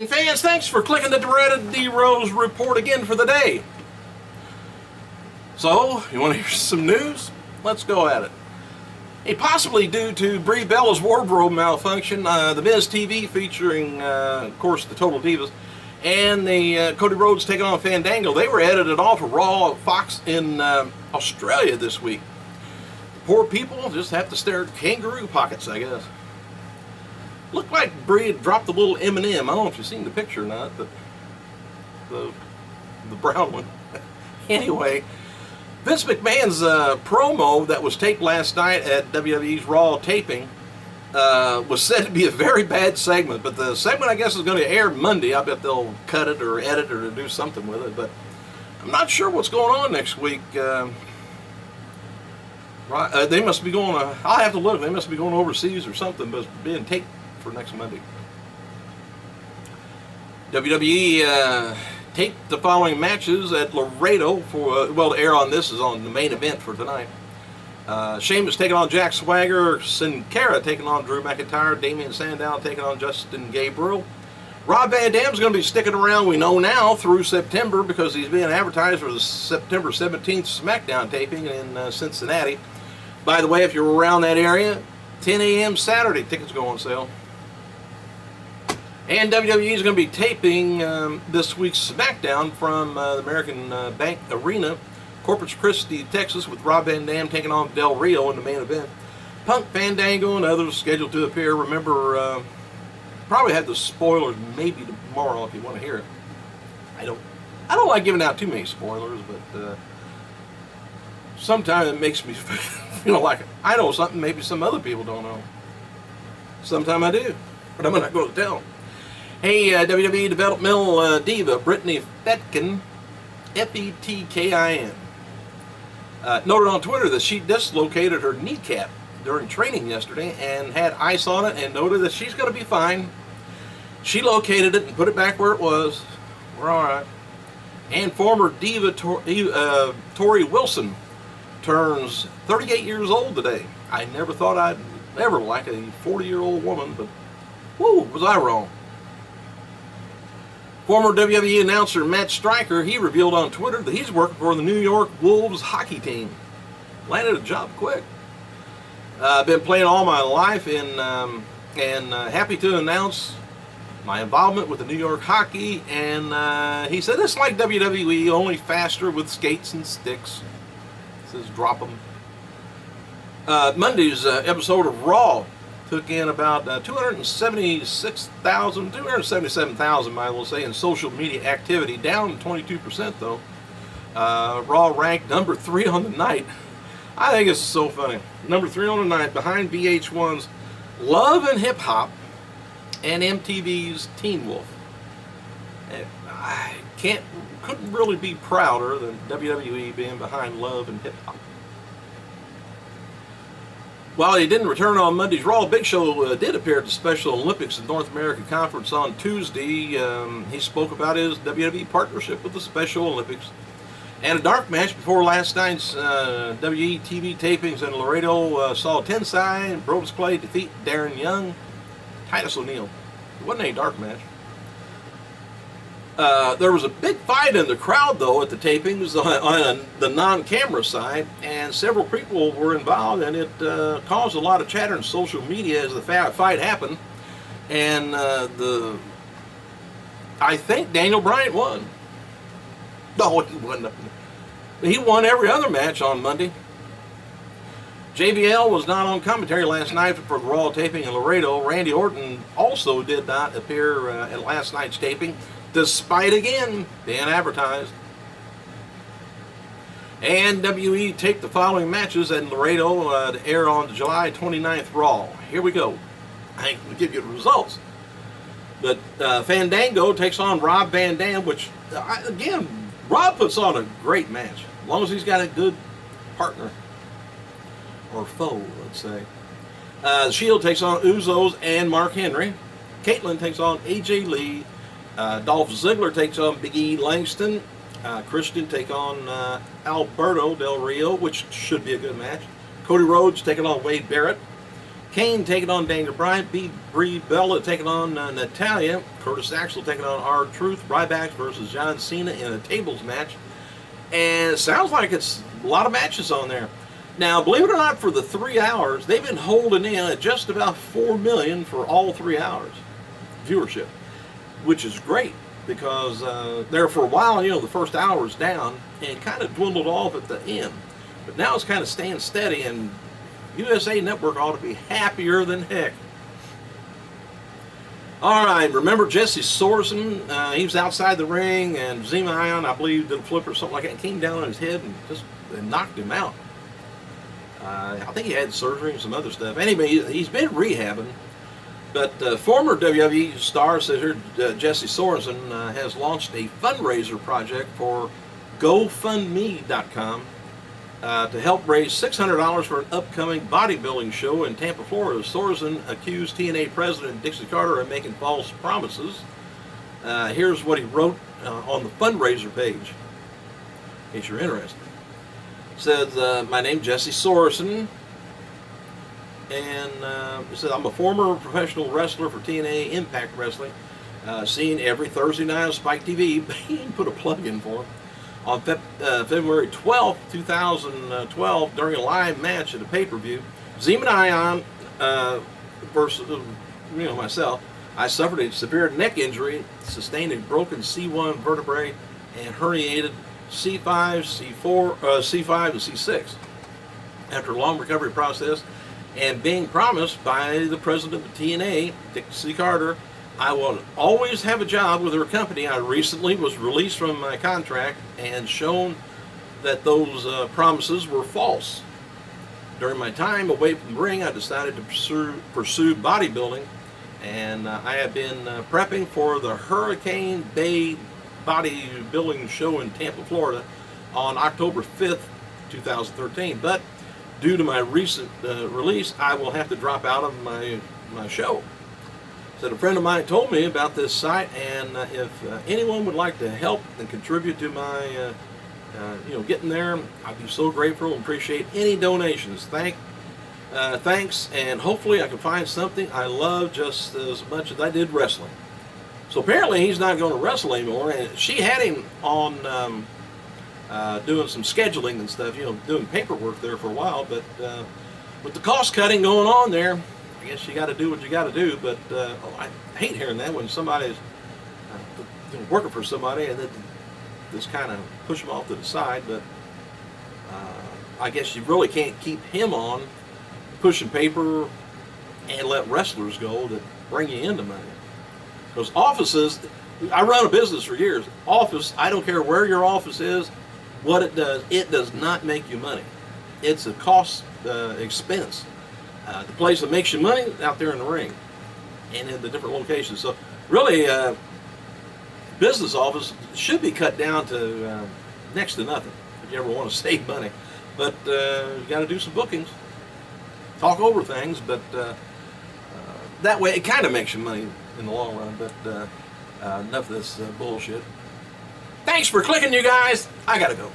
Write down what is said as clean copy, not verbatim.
Fans, thanks for clicking the dreaded D-Rose report again for the day. So, you want to hear some news? Let's go at it. Hey, possibly due to Brie Bella's wardrobe malfunction, the Miz TV featuring, of course, the Total Divas, and the Cody Rhodes taking on Fandango, they were edited off of Raw Fox in Australia this week. Poor people just have to stare at kangaroo pockets, I guess. Looked like Brie had dropped a little M&M. I don't know if you've seen the picture or not, but the brown one. Anyway, Vince McMahon's promo that was taped last night at WWE's Raw taping was said to be a very bad segment, but the segment I guess is going to air Monday. I bet they'll cut it or edit it or do something with it, but I'm not sure what's going on next week. They must be going, I'll have to look, they must be going overseas or something, but it's being taped for next Monday. WWE taped the following matches at Laredo for, well, the air on this is on the main event for tonight. Sheamus taking on Jack Swagger, Sin Cara taking on Drew McIntyre, Damian Sandow taking on Justin Gabriel. Rob Van Dam's going to be sticking around, we know now, through September because he's being advertised for the September 17th SmackDown taping in Cincinnati. By the way, if you're around that area, 10 a.m. Saturday, tickets go on sale. And WWE is going to be taping this week's SmackDown from the American Bank Arena, Corpus Christi, Texas, with Rob Van Dam taking on Del Rio in the main event. Punk, Fandango, and others scheduled to appear. Remember, probably have the spoilers maybe tomorrow if you want to hear it. I don't like giving out too many spoilers, but sometimes it makes me feel like I know something maybe some other people don't know. Sometimes I do, but I'm not going to tell them. Hey, WWE developmental diva Brittany Fetkin, F-E-T-K-I-N, noted on Twitter that she dislocated her kneecap during training yesterday and had ice on it, and noted that she's going to be fine. She located it and put it back where it was. We're all right. And former diva Tori Wilson turns 38 years old today. I never thought I'd ever like a 40-year-old woman, but whoo, was I wrong. Former WWE announcer Matt Striker, he revealed on Twitter that he's working for the New York Wolves hockey team. Landed a job quick. I've been playing all my life and happy to announce my involvement with the New York hockey. And he said it's like WWE, only faster with skates and sticks. Says drop them. Monday's episode of Raw took in about 277,000, I will say, in social media activity, down 22% though. Raw ranked number 3 on the night. I think it's so funny. Number 3 on the night, behind VH1's Love and Hip Hop and MTV's Teen Wolf. And I couldn't really be prouder than WWE being behind Love and Hip Hop. While he didn't return on Monday's Raw, Big Show did appear at the Special Olympics and North American Conference on Tuesday. He spoke about his WWE partnership with the Special Olympics. And a dark match before last night's WWE TV tapings in Laredo saw Tensai and Brodus Clay defeat Darren Young, Titus O'Neil. It wasn't a dark match. There was a big fight in the crowd, though, at the tapings on the non-camera side, and several people were involved, and it caused a lot of chatter on social media as the fight happened. And I think Daniel Bryan won. No, he won. He won every other match on Monday. JBL was not on commentary last night for the Raw taping in Laredo. Randy Orton also did not appear at last night's taping, despite again being advertised. And WWE taped the following matches in Laredo to air on the July 29th Raw. Here we go. I ain't going to give you the results. But Fandango takes on Rob Van Dam, which, again, Rob puts on a great match, as long as he's got a good partner. Or foe, let's say. Shield takes on Usos and Mark Henry. Caitlyn takes on AJ Lee. Dolph Ziggler takes on Big E Langston. Christian take on Alberto Del Rio, which should be a good match. Cody Rhodes taking on Wade Barrett. Kane taking on Daniel Bryan, Brie Bella taking on Natalia, Curtis Axel taking on R-Truth, Ryback versus John Cena in a tables match. And it sounds like it's a lot of matches on there. Now, believe it or not, for the 3 hours, they've been holding in at just about 4 million for all 3 hours viewership, which is great because there for a while, you know, the first hour was down and kind of dwindled off at the end. But now it's kind of staying steady, and USA Network ought to be happier than heck. All right, remember Jesse Sorensen? He was outside the ring, and Zema Ion, I believe, did a flip or something like that, and came down on his head and just knocked him out. I think he had surgery and some other stuff. Anyway, he's been rehabbing. But former WWE star, says here, Jesse Sorensen, has launched a fundraiser project for GoFundMe.com to help raise $600 for an upcoming bodybuilding show in Tampa, Florida. Sorensen accused TNA president Dixie Carter of making false promises. Here's what he wrote on the fundraiser page, in case you're interested. It says, my name's Jesse Sorensen, and it says, I'm a former professional wrestler for TNA Impact Wrestling, seen every Thursday night on Spike TV. He put a plug in for him. On February 12th, 2012, during a live match at a pay-per-view, Zema Ion versus myself, I suffered a severe neck injury, sustained a broken C1 vertebrae, and herniated C5, C5, and C6. After a long recovery process, and being promised by the president of TNA, Dixie Carter, I will always have a job with her company. I recently was released from my contract and shown that those promises were false. During my time away from the ring, I decided to pursue bodybuilding, and I have been prepping for the Hurricane Bay bodybuilding show in Tampa, Florida on October 5th, 2013. But due to my recent release, I will have to drop out of my show. Said a friend of mine told me about this site, and if anyone would like to help and contribute to my getting there, I'd be so grateful and appreciate any donations. Thanks, and hopefully I can find something I love just as much as I did wrestling. So apparently he's not going to wrestle anymore, and she had him on doing some scheduling and stuff, doing paperwork there for a while, but with the cost cutting going on there, I guess you got to do what you got to do. But I hate hearing that when somebody's working for somebody and then just kind of push them off to the side. But I guess you really can't keep him on pushing paper and let wrestlers go that bring you into money. Because offices, I run a business for years. Office, I don't care where your office is, what it does not make you money. It's a cost expense. The place that makes you money is out there in the ring and in the different locations. So really, business office should be cut down to next to nothing if you ever want to save money. But you got to do some bookings, talk over things, but that way it kind of makes you money in the long run. But enough of this bullshit. Thanks for clicking, you guys. I gotta go.